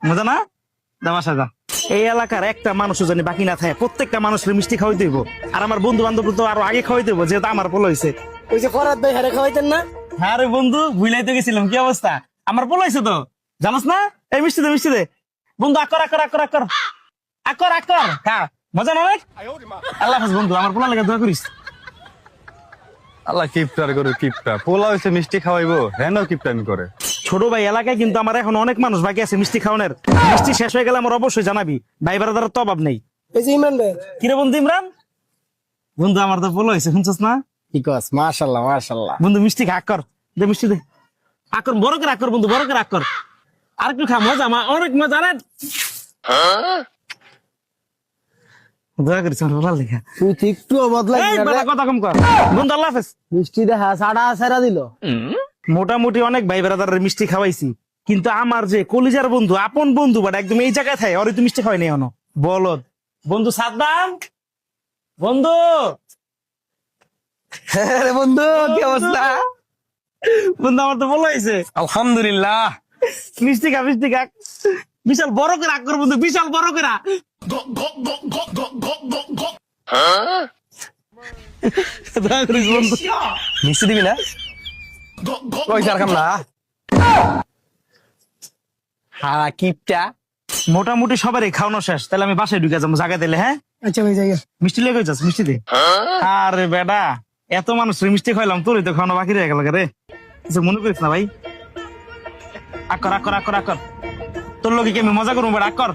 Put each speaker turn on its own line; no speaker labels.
মজা না? দামাশা যা। এই এলাকার একটা মানুষও জানি বাকি না থাকে, প্রত্যেকটা মানুষের মিষ্টি খাওয়াই দেবো। আর আমার বন্ধু বান্ধব তো আরো আগে খাওয়াই দেবো, যেহেতু আমার পোলো হয়েছে।
ওই যে ফরাদ ভাই হারে খাওয়াইতেন না?
হ্যাঁ রে বন্ধু, ভুলাই তো গেছিলাম। কি অবস্থা? আমার পোলো হয়েছে তো, জানোস না? এই মিষ্টি দে, মিষ্টি দে বন্ধু। আকর আকর আকর আকর আকর আকর খা, মজা না অনেক? আল্লাহ হাফেজ বন্ধু, আমার পোলা লেগে দোয়া করিস।
আল্লাহ কিপটার করে কিপটা, পোলা হয়েছে মিষ্টি খাওয়াইবো, হেন কিপটামি করে।
ছোট ভাই, এলাকায় কিন্তু আমার এখন অনেক মানুষ বাকি আছে মিষ্টি খাওয়ানোর। মিষ্টি শেষ হয়ে গেলে আমার অবশ্যই জানাবি, ভাই বারাদার তো অভাব নেই।
এই যে ইমরান ভাই।
কিরে বন্ধু ইমরান, বন্ধু আমার তো পোলো হয়েছে, শুনছস না?
কি কস? মাশাআল্লাহ মাশাআল্লাহ।
বন্ধু মিষ্টি খা, আকর দে, মিষ্টি দে। আকর বড় করে আকর বন্ধু, বড় করে আকর। আর একটু খা, মজা অনেক মজা রে। দয়া করিস আমার ভালো লেখা।
তুই তো একটু বদলাই
এই বেটা, কথা কম কর বন্ধু। আল্লাহ হাফেজ।
মিষ্টি দেখা সাড়া সারা দিল।
মোটামুটি অনেক ভাই বেড়াদারের মিষ্টি খাওয়াইছি, কিন্তু আমার যে কলিজার বন্ধু, আপন বন্ধু, বাট একদম এই জায়গায় থাকে, ওর তো মিষ্টি খাওয়াই নেই এখনো। বলদ বন্ধু সাদ্দাম, বন্ধু।
হ্যাঁ বন্ধু, কি অবস্থা?
বন্ধু আমার তো বলো হয়েছে।
আলহামদুলিল্লাহ।
মিষ্টি খা, মিষ্টি খা। বিশাল বড় করে আকর বন্ধু, বিশাল বড় করে। দয়া করিস বন্ধু।
মিষ্টি দিবি না? ওই সারকাম না। হ্যাঁ কিপটা।
মোটামুটি সবারই খাওয়ানো শেষ, তাহলে আমি বাসায় ঢুকে যাবো জায়গা দিলে। হ্যাঁ
আচ্ছা ভাই যাই।
মিষ্টি লেগে যাস, মিষ্টি দে। আরে বেটা, এত মানুষের মিষ্টি খাইলাম, তোরই তো খাওয়ানো বাকি রয়ে গেল রে। কিছু মনে করিস না ভাই। আকর আকর আকর আকর, তোর লোকে কি আমি মজা করবো বেটা? আকর।